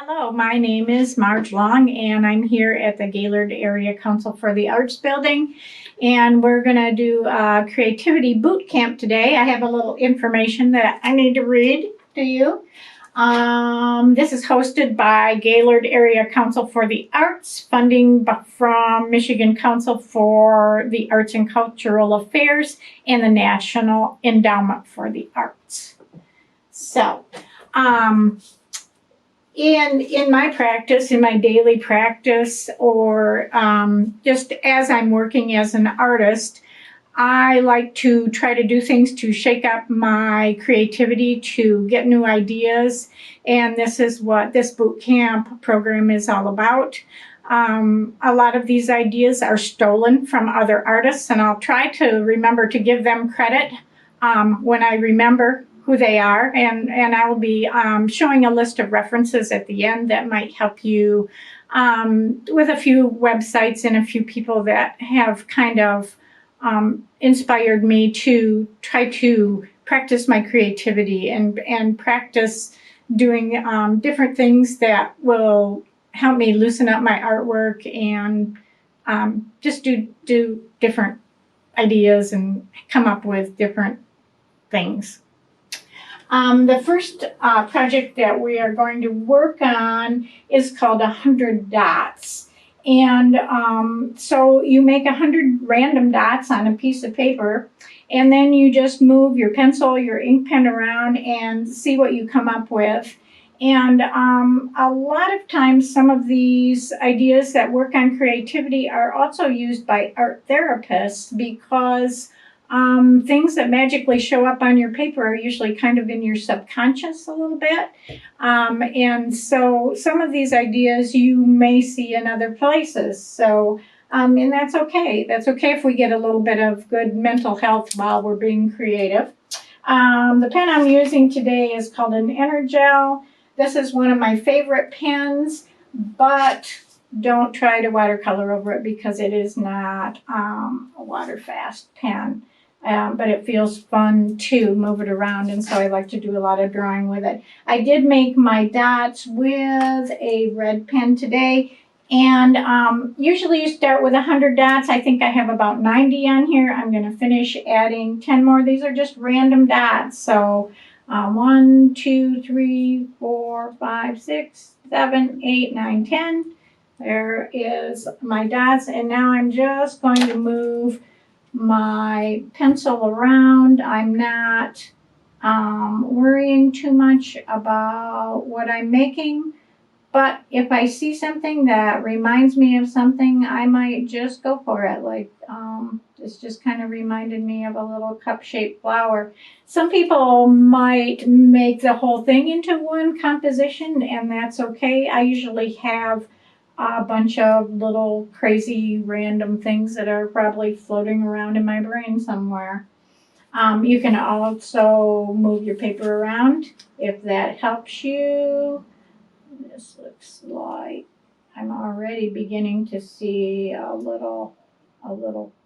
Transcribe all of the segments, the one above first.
Hello, my name is Marge Long, and I'm here at the Gaylord Area Council for the Arts Building, and we're going to do a creativity boot camp today. I have a little information that I need to read to you. This is hosted by Gaylord Area Council for the Arts, funding from Michigan Council for the Arts and Cultural Affairs and the National Endowment for the Arts. So, in my practice, in my daily practice, or just as I'm working as an artist, I like to try to do things to shake up my creativity, to get new ideas, and this is what this boot camp program is all about. A lot of these ideas are stolen from other artists, and I'll try to remember to give them credit when I remember who they are, and I will be showing a list of references at the end that might help you with a few websites and a few people that have kind of inspired me to try to practice my creativity and practice doing different things that will help me loosen up my artwork and just do different ideas and come up with different things. The first project that we are going to work on is called 100 dots. And so you make 100 random dots on a piece of paper, and then you just move your pencil, your ink pen around and see what you come up with. And a lot of times some of these ideas that work on creativity are also used by art therapists, because things that magically show up on your paper are usually kind of in your subconscious a little bit. And so some of these ideas you may see in other places. So, and that's okay. That's okay if we get a little bit of good mental health while we're being creative. The pen I'm using today is called an Energel. This is one of my favorite pens, but don't try to watercolor over it because it is not a water-fast pen. But it feels fun to move it around, and so I like to do a lot of drawing with it. I did make my dots with a red pen today, and usually you start with 100 dots. I think I have about 90 on here. I'm going to finish adding 10 more. These are just random dots. So 1, 2, 3, 4, 5, 6, 7, 8, 9, 10. There is my dots, and now I'm just going to move my pencil around. I'm not worrying too much about what I'm making, but if I see something that reminds me of something, I might just go for it. Like this just kind of reminded me of a little cup-shaped flower. Some people might make the whole thing into one composition, and that's okay. I usually have a bunch of little crazy random things that are probably floating around in my brain somewhere. You can also move your paper around if that helps you. This looks like I'm already beginning to see a little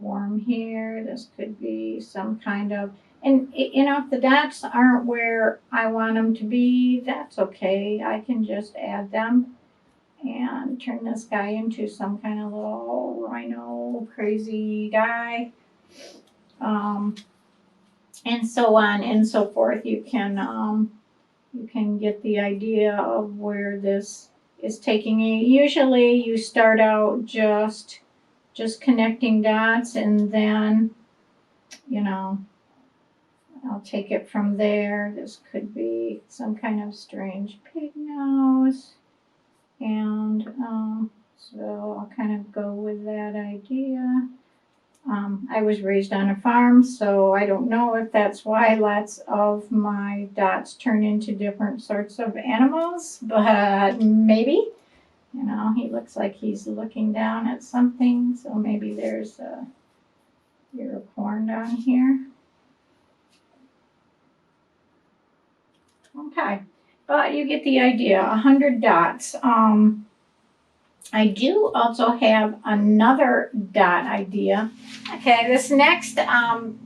form here. This could be some kind of, and you know, if the dots aren't where I want them to be, that's okay. I can just add them and turn this guy into some kind of little rhino crazy guy, and so on and so forth. You can get the idea of where this is taking you. Usually you start out just connecting dots, and then, you know, I'll take it from there. This could be some kind of strange pig nose. And so I'll kind of go with that idea. I was raised on a farm, so I don't know if that's why lots of my dots turn into different sorts of animals, but maybe. You know, he looks like he's looking down at something, so maybe there's a ear of corn down here. Okay. But you get the idea. 100 dots. I do also have another dot idea. Okay, this next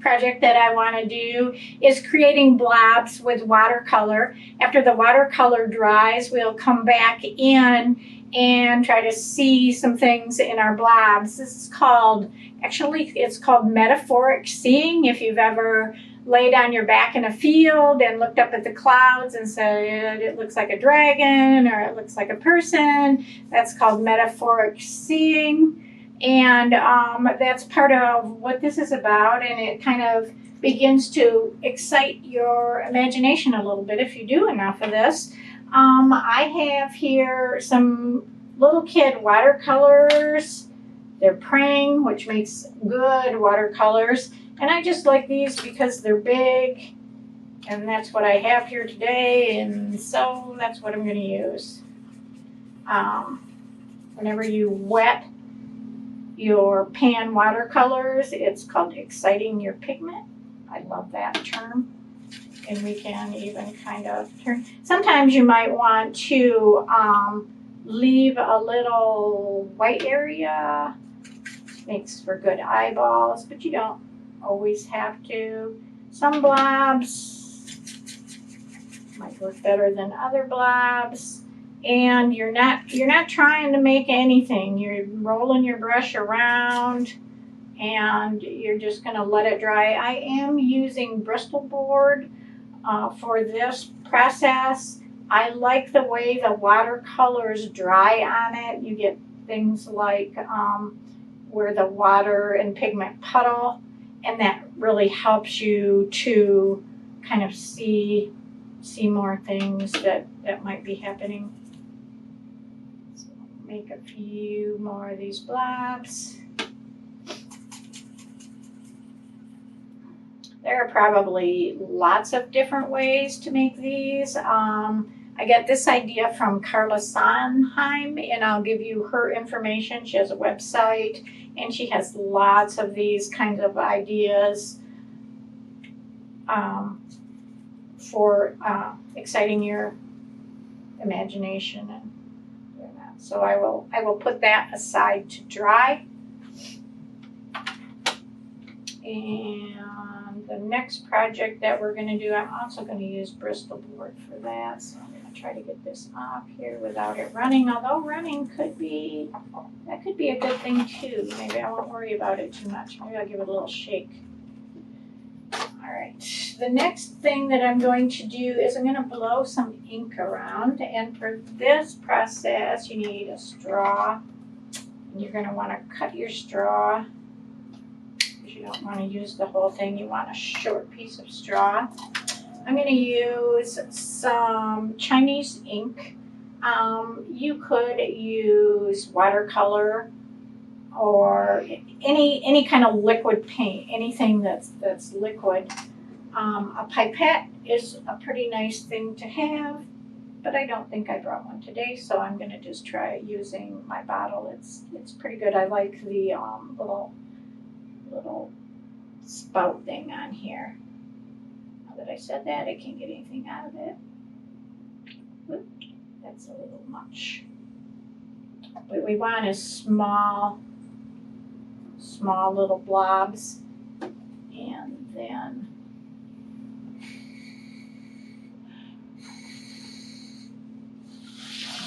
project that I want to do is creating blobs with watercolor. After the watercolor dries, we'll come back in and try to see some things in our blobs. This is called, actually, it's called metaphoric seeing. If you've ever laid on your back in a field and looked up at the clouds and said it looks like a dragon or it looks like a person, that's called metaphoric seeing. And that's part of what this is about, and it kind of begins to excite your imagination a little bit if you do enough of this. I have here some little kid watercolors. They're praying, which makes good watercolors. And I just like these because they're big, and that's what I have here today, and so that's what I'm going to use. Whenever you wet your pan watercolors, it's called exciting your pigment. I love that term. And we can even kind of turn. Sometimes you might want to leave a little white area. Makes for good eyeballs, but you don't always have to. Some blobs might look better than other blobs, and you're not trying to make anything. You're rolling your brush around and you're just going to let it dry. I am using Bristol board for this process. I like the way the watercolors dry on it. You get things like where the water and pigment puddle, and that really helps you to kind of see more things that might be happening. So make a few more of these blobs. There are probably lots of different ways to make these. I got this idea from Carla Sondheim, and I'll give you her information. She has a website, and she has lots of these kinds of ideas for exciting your imagination and doing that. So I will put that aside to dry. And the next project that we're going to do, I'm also going to use Bristol board for that. So I'm going to try to get this off here without it running. Although running could be a good thing too. Maybe I won't worry about it too much. Maybe I'll give it a little shake. All right. The next thing that I'm going to do is I'm going to blow some ink around. And for this process, you need a straw. And you're going to want to cut your straw. You don't want to use the whole thing. You want a short piece of straw. I'm going to use some Chinese ink. You could use watercolor or any kind of liquid paint, anything that's liquid. A pipette is a pretty nice thing to have, but I don't think I brought one today, so I'm going to just try using my bottle. It's pretty good. I like the little spout thing on here. Now that I said that, I can't get anything out of it. Oop, that's a little much. What we want is small little blobs, and then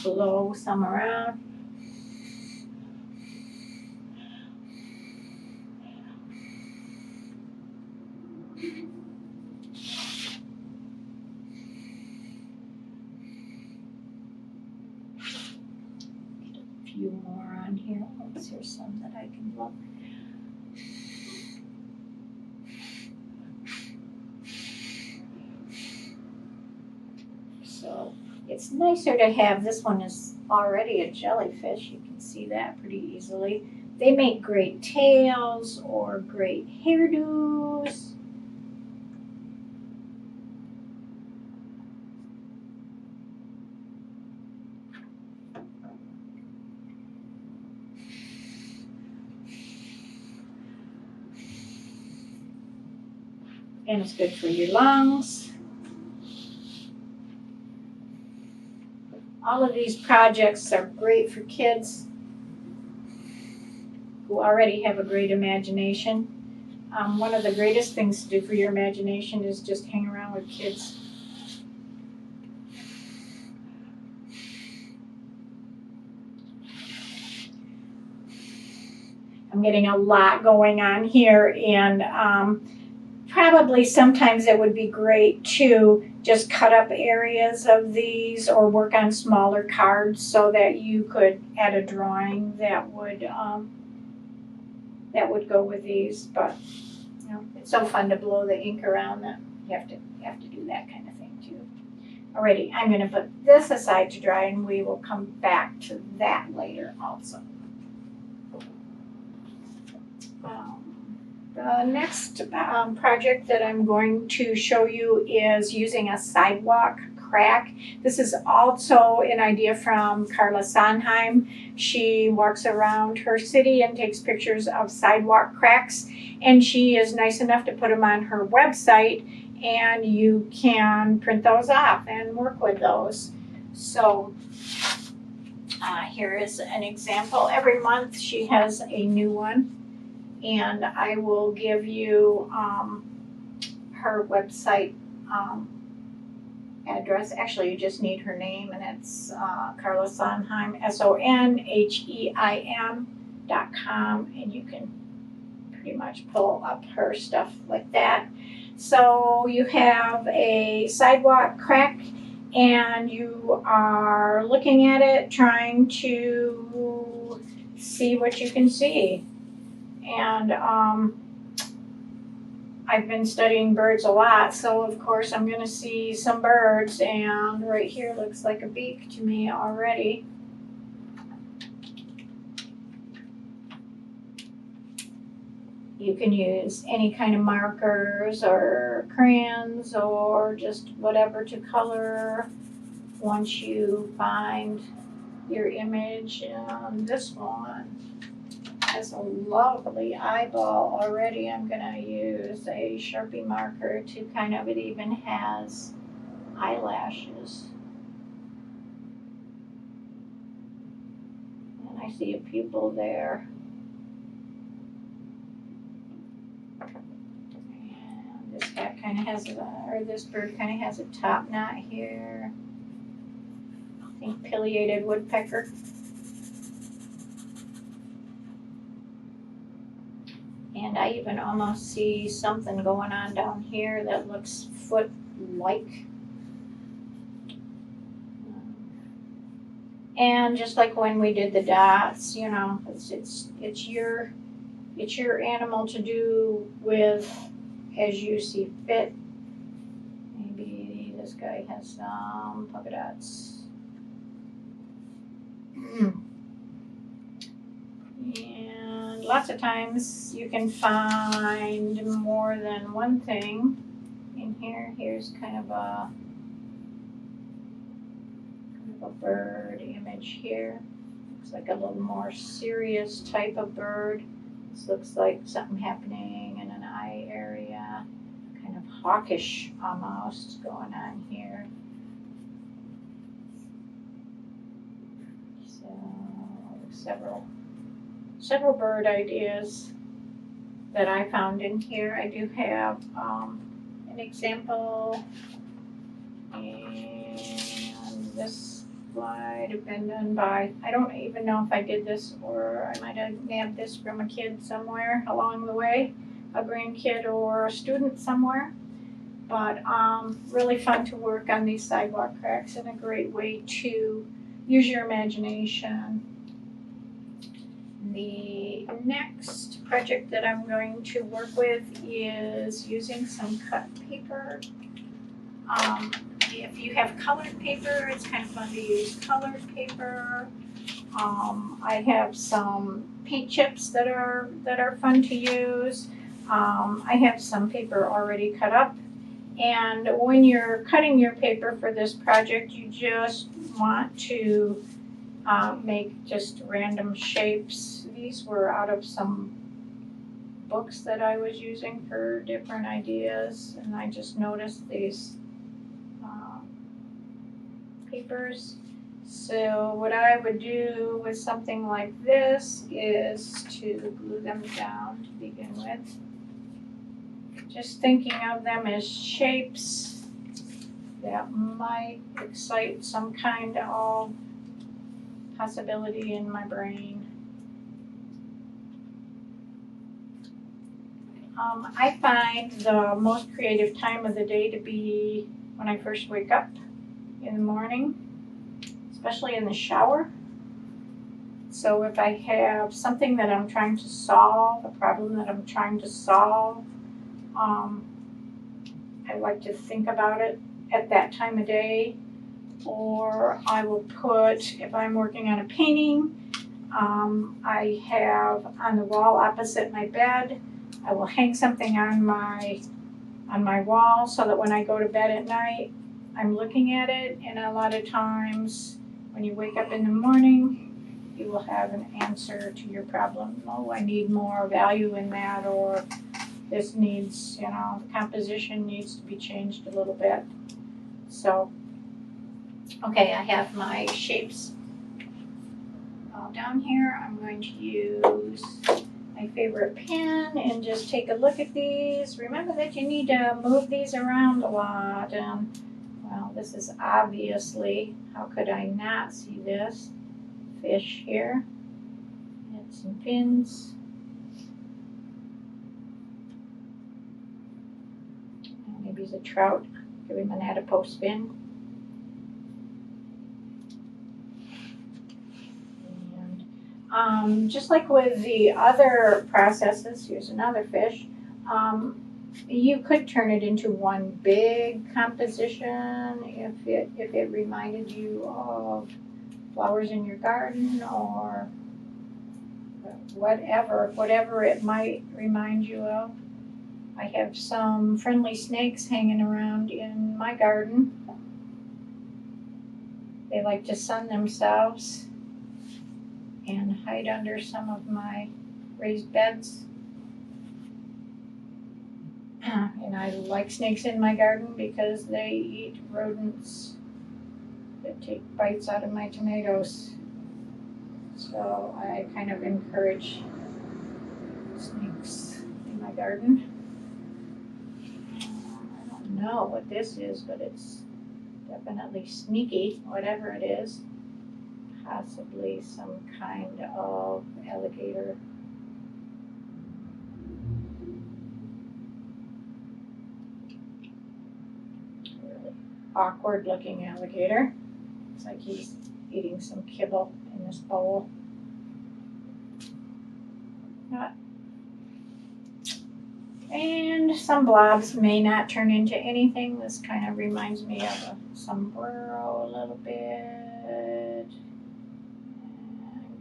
blow some around. Few more on here. Oops, here's some that I can blow. So it's nicer to have, this one is already a jellyfish. You can see that pretty easily. They make great tails or great hairdos. And it's good for your lungs. All of these projects are great for kids. who already have a great imagination. One of the greatest things to do for your imagination is just hang around with kids. I'm getting a lot going on here, and probably sometimes it would be great to just cut up areas of these or work on smaller cards so that you could add a drawing that would go with these. But you know, it's so fun to blow the ink around that you have to do that kind of thing too. Alrighty, I'm going to put this aside to dry, and we will come back to that later also. The next project that I'm going to show you is using a sidewalk crack. This is also an idea from Carla Sondheim. She walks around her city and takes pictures of sidewalk cracks, and she is nice enough to put them on her website, and you can print those off and work with those. So here is an example. Every month she has a new one. And I will give you her website address. Actually, you just need her name, and it's Carla Sondheim, SONHEIM.com, and you can pretty much pull up her stuff like that. So you have a sidewalk crack, and you are looking at it, trying to see what you can see. And I've been studying birds a lot, so of course I'm going to see some birds, and right here looks like a beak to me already. You can use any kind of markers or crayons or just whatever to color once you find your image. This one has a lovely eyeball already. I'm going to use a Sharpie marker to kind of, it even has eyelashes. And I see a pupil there. And this cat kind of has, this bird kind of has a top knot here. I think pileated woodpecker. And I even almost see something going on down here that looks foot-like. And just like when we did the dots, you know, it's your animal to do with as you see fit. Maybe this guy has some polka dots. And lots of times you can find more than one thing in here. Here's kind of a bird image here. Looks like a little more serious type of bird. This looks like something happening in an eye area. Kind of hawkish almost going on here. So several bird ideas that I found in here. I do have an example, and this might have been done by, I don't even know if I did this, or I might have nabbed this from a kid somewhere along the way, a grandkid or a student somewhere. But really fun to work on these sidewalk cracks, and a great way to use your imagination. The next project that I'm going to work with is using some cut paper. If you have colored paper, it's kind of fun to use colored paper. I have some paint chips that are fun to use. I have some paper already cut up. And when you're cutting your paper for this project, you just want to make just random shapes. These were out of some books that I was using for different ideas, and I just noticed these papers. So what I would do with something like this is to glue them down to begin with. Just thinking of them as shapes that might excite some kind of possibility in my brain. I find the most creative time of the day to be when I first wake up in the morning, especially in the shower. So if I have something that I'm trying to solve, a problem that I'm trying to solve, I like to think about it at that time of day. Or I will put, if I'm working on a painting, I have on the wall opposite my bed, I will hang something on my wall so that when I go to bed at night, I'm looking at it. And a lot of times when you wake up in the morning, you will have an answer to your problem. Oh, I need more value in that, or this needs, the composition needs to be changed a little bit. So, okay, I have my shapes all down here. I'm going to use my favorite pen and just take a look at these. Remember that you need to move these around a lot. And well, this is obviously, how could I not see this? Fish here. And some fins. Maybe he's a trout. Give him an adipose fin. Just like with the other processes, here's another fish, you could turn it into one big composition if it reminded you of flowers in your garden or whatever it might remind you of. I have some friendly snakes hanging around in my garden. They like to sun themselves and hide under some of my raised beds. And I like snakes in my garden because they eat rodents that take bites out of my tomatoes. So I kind of encourage snakes in my garden. I don't know what this is, but it's definitely sneaky, whatever it is. Possibly some kind of alligator. Really awkward looking alligator. Looks like he's eating some kibble in this bowl. And some blobs may not turn into anything. This kind of reminds me of a sombrero a little bit.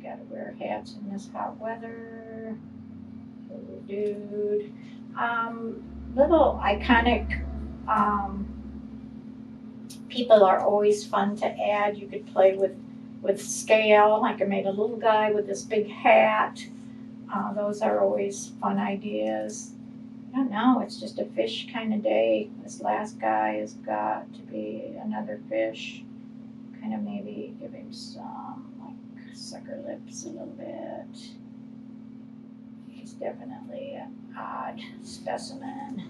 Gotta wear hats in this hot weather. Little dude. Little iconic people are always fun to add. You could play with scale. Like I made a little guy with this big hat. Those are always fun ideas. I don't know, it's just a fish kind of day. This last guy has got to be another fish. Kind of maybe give him some sucker lips a little bit. He's definitely an odd specimen.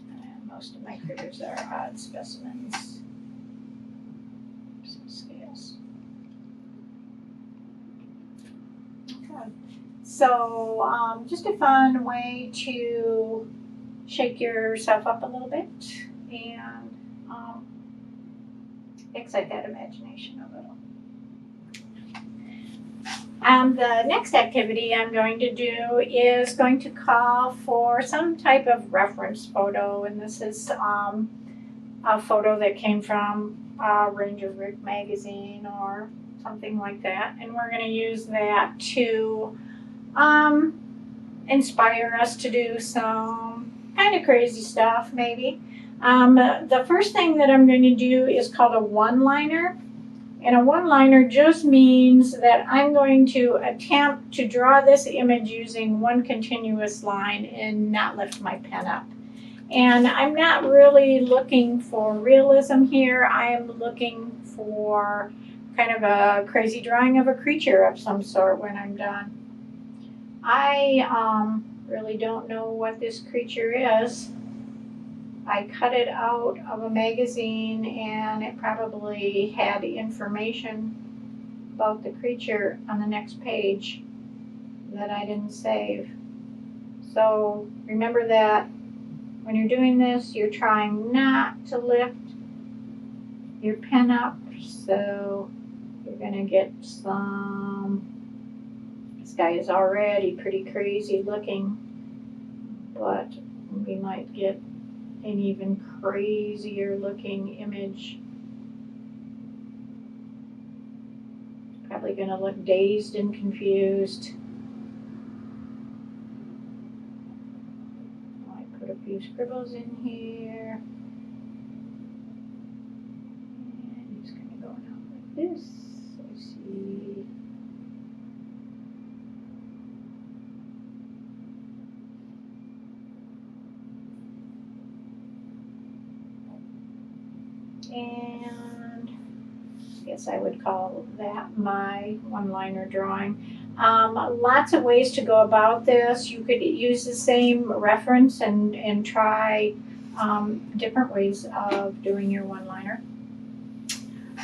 And most of my critters are odd specimens. Some scales. Okay. So just a fun way to shake yourself up a little bit and excite that imagination a little. The next activity I'm going to do is going to call for some type of reference photo, and this is a photo that came from Ranger Rick magazine or something like that, and we're going to use that to inspire us to do some kind of crazy stuff, maybe. The first thing that I'm going to do is called a one-liner. And a one-liner just means that I'm going to attempt to draw this image using one continuous line and not lift my pen up. And I'm not really looking for realism here. I am looking for kind of a crazy drawing of a creature of some sort when I'm done. I really don't know what this creature is. I cut it out of a magazine and it probably had information about the creature on the next page that I didn't save. So remember that when you're doing this, you're trying not to lift your pen up, so you're gonna get some, this guy is already pretty crazy looking, but we might get an even crazier looking image. Probably gonna look dazed and confused. I put a few scribbles in here. And it's gonna go out like this. I see. And I guess I would call that my one-liner drawing. Lots of ways to go about this. You could use the same reference and try different ways of doing your one-liner.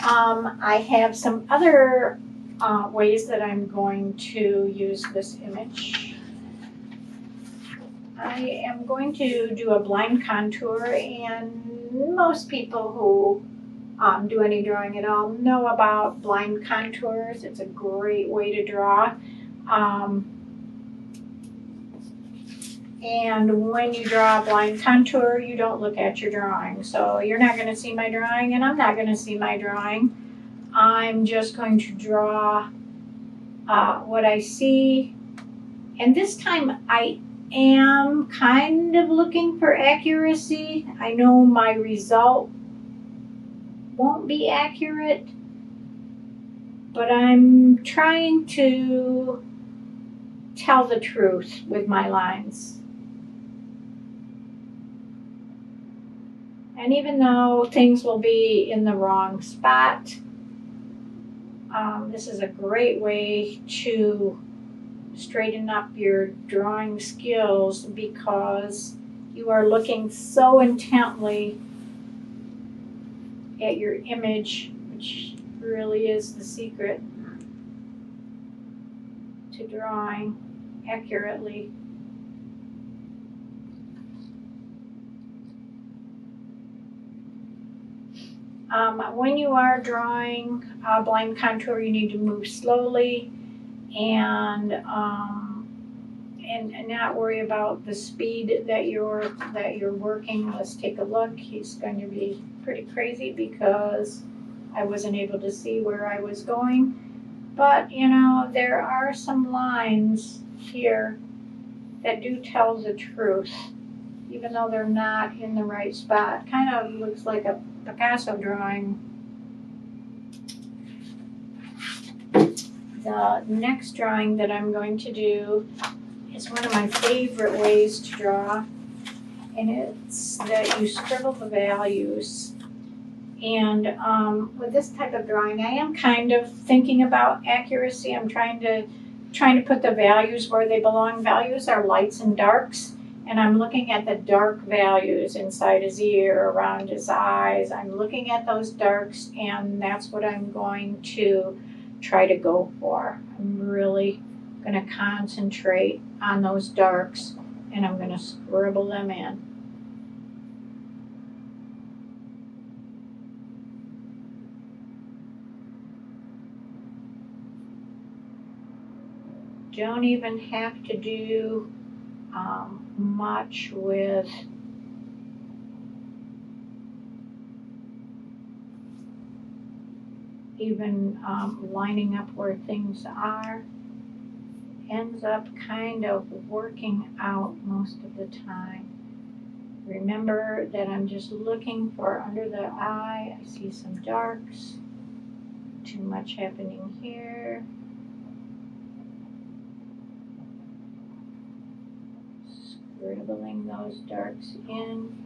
I have some other ways that I'm going to use this image. I am going to do a blind contour, and most people who do any drawing at all know about blind contours. It's a great way to draw. And when you draw a blind contour, you don't look at your drawing. So you're not going to see my drawing, and I'm not going to see my drawing. I'm just going to draw what I see. And this time I am kind of looking for accuracy. I know my result won't be accurate, but I'm trying to tell the truth with my lines. And even though things will be in the wrong spot, this is a great way to straighten up your drawing skills because you are looking so intently at your image, which really is the secret to drawing accurately. When you are drawing a blind contour, you need to move slowly and not worry about the speed that you're working. Let's take a look. He's going to be pretty crazy because I wasn't able to see where I was going. But you know, there are some lines here that do tell the truth, even though they're not in the right spot. Kind of looks like a Picasso drawing. The next drawing that I'm going to do is one of my favorite ways to draw, and it's that you scribble the values. And with this type of drawing, I am kind of thinking about accuracy. I'm trying to put the values where they belong. Values are lights and darks, and I'm looking at the dark values inside his ear, around his eyes. I'm looking at those darks, and that's what I'm going to try to go for. I'm really going to concentrate on those darks, and I'm going to scribble them in. Don't even have to do much with even lining up where things are. Ends up kind of working out most of the time. Remember that I'm just looking for under the eye. I see some darks. Too much happening here. Scribbling those darks in.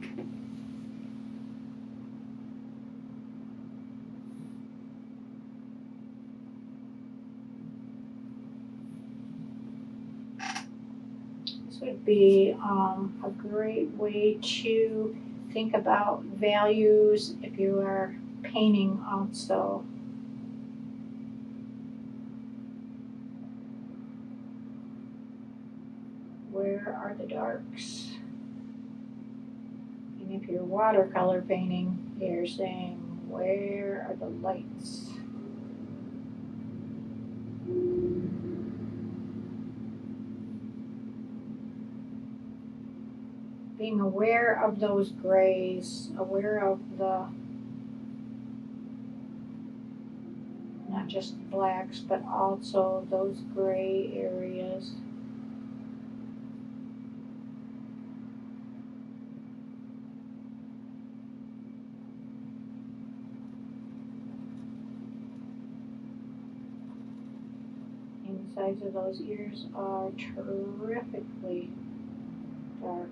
would be a great way to think about values if you are painting also. Where are the darks? And if you're watercolor painting, you're saying, where are the lights? Being aware of those grays, aware of the, not just blacks, but also those gray areas. And the sides of those ears are terrifically dark.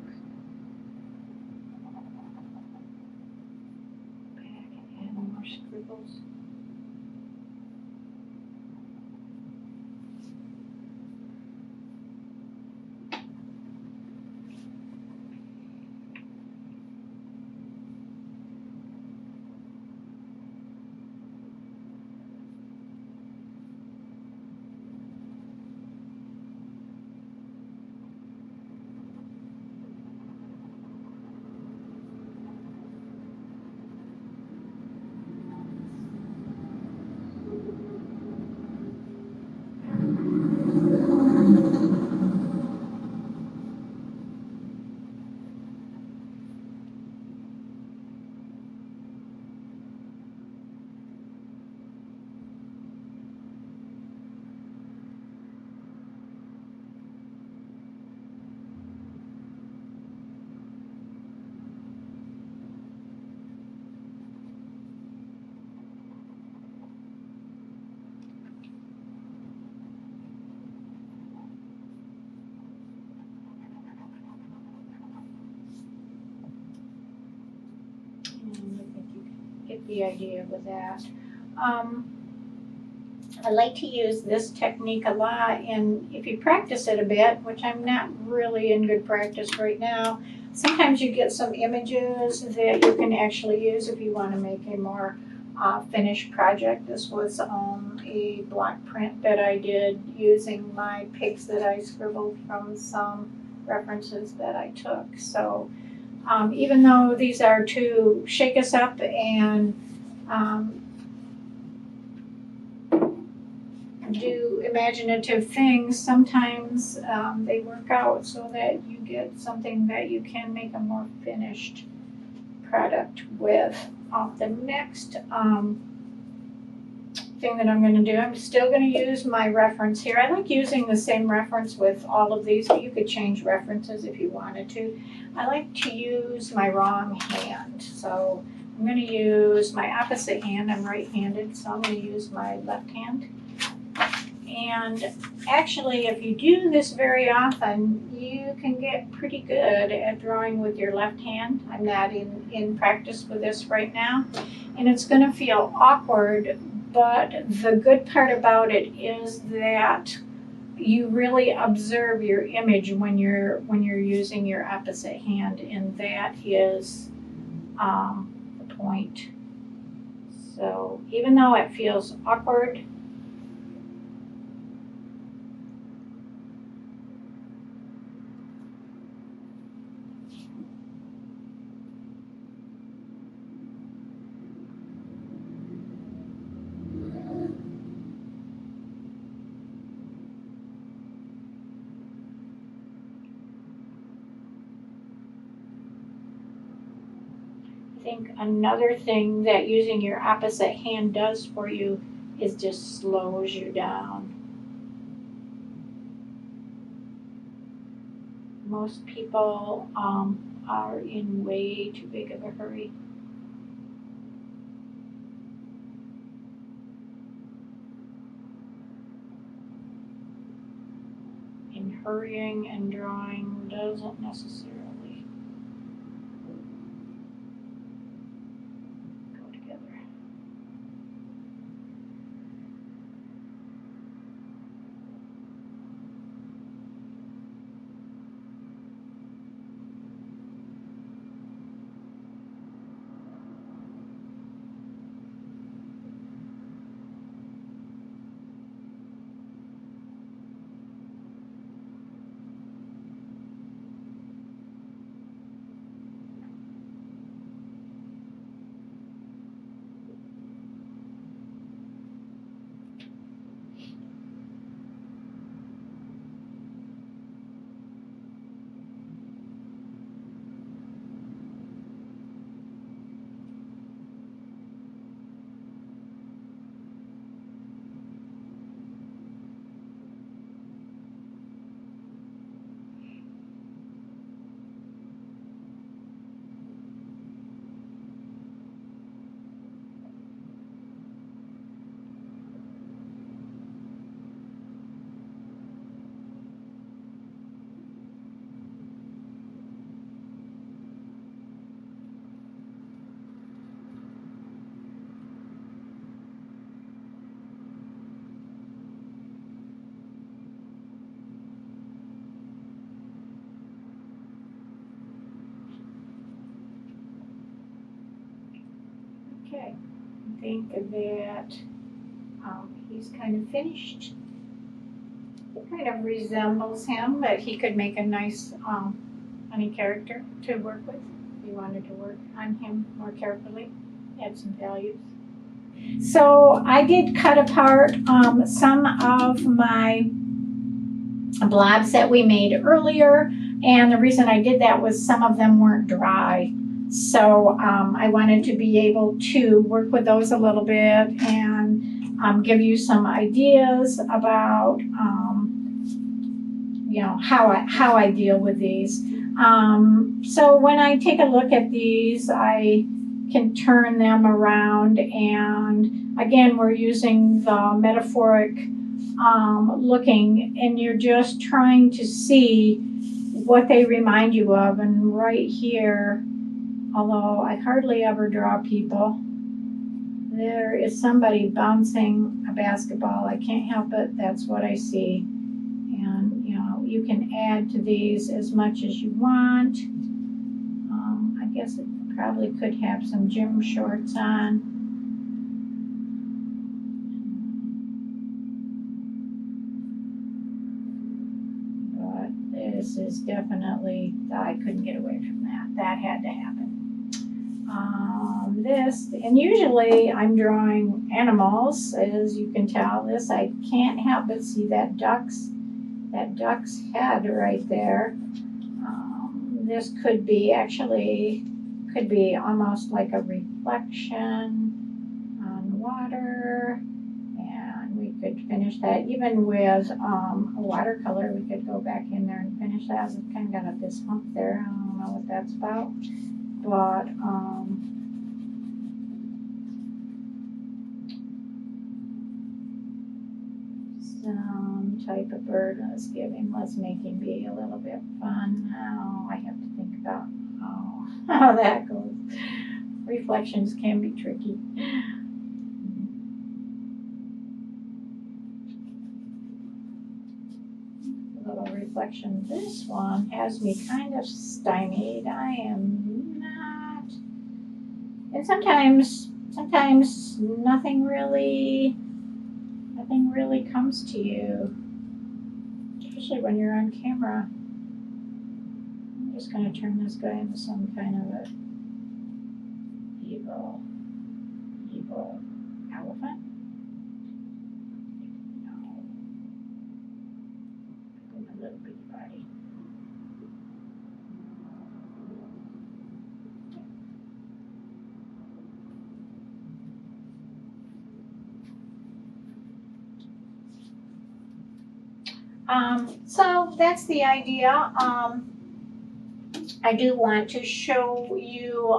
Back and more scribbles. And I think you get the idea with that. I like to use this technique a lot, and if you practice it a bit, which I'm not really in good practice right now, sometimes you get some images that you can actually use if you want to make a more finished project. This was a block print that I did using my pigs that I scribbled from some references that I took. So even though these are to shake us up and do imaginative things, sometimes they work out so that you get something that you can make a more finished product with. The next thing that I'm going to do, I'm still going to use my reference here. I like using the same reference with all of these, but you could change references if you wanted to. I like to use my wrong hand, so I'm going to use my opposite hand. I'm right-handed, so I'm going to use my left hand. And actually, if you do this very often, you can get pretty good at drawing with your left hand. I'm not in practice with this right now, and it's going to feel awkward, but the good part about it is that you really observe your image when you're using your opposite hand, and that is the point. So even though it feels awkward, I think another thing that using your opposite hand does for you is just slows you down. Most people are in way too big of a hurry. And hurrying and drawing doesn't necessarily go together. think that he's kind of finished. It kind of resembles him, but he could make a nice funny character to work with. If you wanted to work on him more carefully, add some values. So I did cut apart some of my blobs that we made earlier, and the reason I did that was some of them weren't dry. So I wanted to be able to work with those a little bit and give you some ideas about how I deal with these. So when I take a look at these, I can turn them around, and again, we're using the metaphoric looking, and you're just trying to see what they remind you of. And right here, although I hardly ever draw people, there is somebody bouncing a basketball. I can't help it, that's what I see. And you can add to these as much as you want. I guess it probably could have some gym shorts on. But this is definitely, I couldn't get away from that. That had to happen. And usually I'm drawing animals, as you can tell. This, I can't help but see that duck's head right there. This could be almost like a reflection on water, and we could finish that even with a watercolor. We could go back in there and finish that. It's kind of got a fist bump there. I don't know what that's about, but some type of bird. Let's make him be a little bit fun. Now I have to think about how that goes. Reflections can be tricky. A little reflection. This one has me kind of stymied. I am not. And sometimes nothing really comes to you, especially when you're on camera. I'm just going to turn this guy into some kind of a evil elephant. No. A little bitty body. So that's the idea. I do want to show you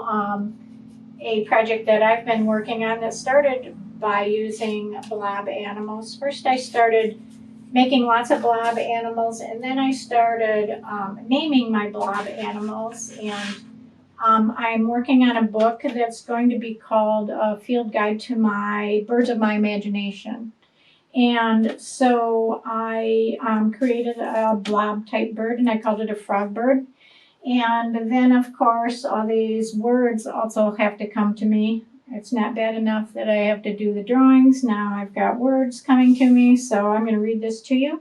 a project that I've been working on that started by using blob animals. First I started making lots of blob animals, and then I started naming my blob animals, and I'm working on a book that's going to be called A Field Guide to My Birds of My Imagination. And so I created a blob type bird, and I called it a frog bird. And then, of course, all these words also have to come to me. It's not bad enough that I have to do the drawings. Now I've got words coming to me, so I'm going to read this to you.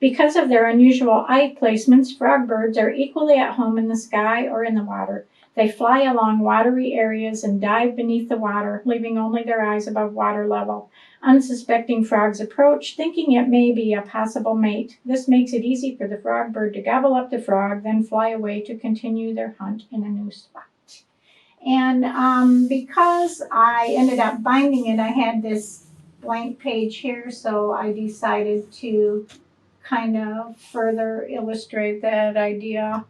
Because of their unusual eye placements, frog birds are equally at home in the sky or in the water. They fly along watery areas and dive beneath the water, leaving only their eyes above water level. Unsuspecting frogs approach, thinking it may be a possible mate. This makes it easy for the frog bird to gobble up the frog, then fly away to continue their hunt in a new spot. And because I ended up binding it, I had this blank page here, so I decided to kind of further illustrate that idea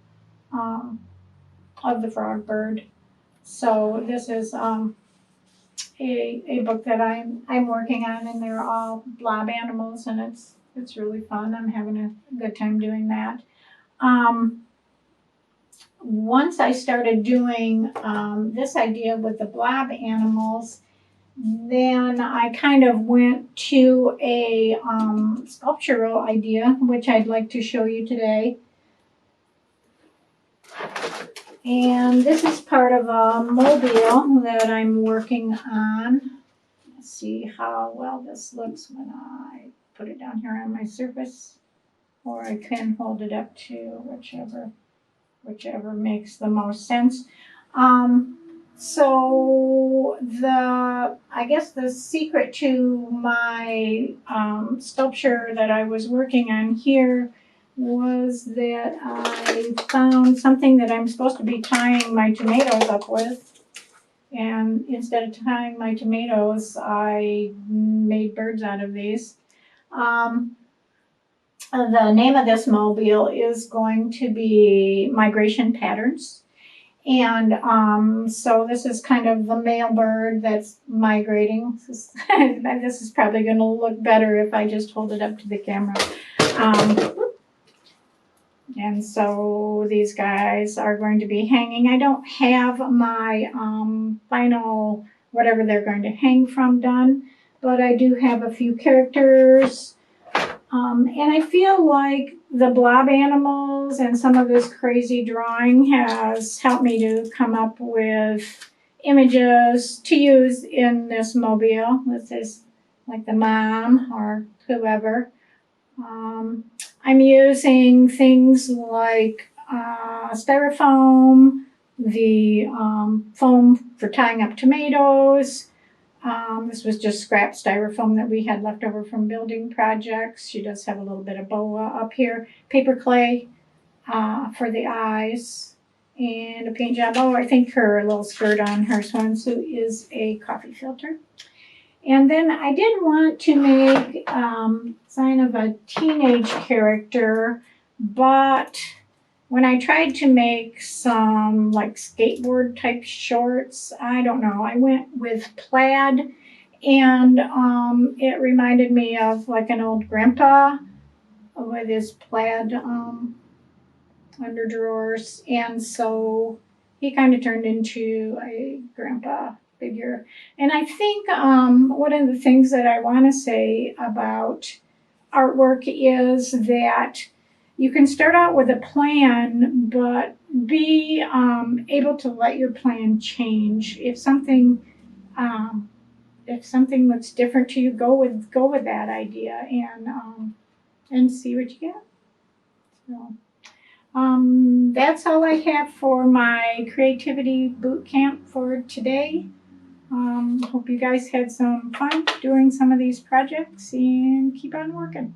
of the frog bird. So this is a book that I'm working on, and they're all blob animals, and it's really fun. I'm having a good time doing that. Once I started doing this idea with the blob animals, then I kind of went to a sculptural idea, which I'd like to show you today. And this is part of a mobile that I'm working on. see how well this looks when I put it down here on my surface, or I can hold it up to whichever makes the most sense. So I guess the secret to my sculpture that I was working on here was that I found something that I'm supposed to be tying my tomatoes up with. And instead of tying my tomatoes, I made birds out of these. The name of this mobile is going to be Migration Patterns. And so this is kind of the male bird that's migrating. This is probably going to look better if I just hold it up to the camera. And so these guys are going to be hanging. I don't have my final whatever they're going to hang from done, but I do have a few characters. And I feel like the blob animals and some of this crazy drawing has helped me to come up with images to use in this mobile. This is like the mom or whoever. I'm using things like styrofoam, the foam for tying up tomatoes. This was just scrap styrofoam that we had left over from building projects. She does have a little bit of boa up here. Paper clay for the eyes, and a paint job. Oh, I think her little skirt on her swimsuit is a coffee filter. And then I did want to make sign of a teenage character, but when I tried to make some like skateboard type shorts, I don't know, I went with plaid, and it reminded me of like an old grandpa with his plaid underdrawers, and so he kind of turned into a grandpa figure. And I think one of the things that I want to say about artwork is that you can start out with a plan, but be able to let your plan change. If something looks different to you, go with that idea and see what you get. So that's all I have for my creativity boot camp for today. Hope you guys had some fun doing some of these projects, and keep on working.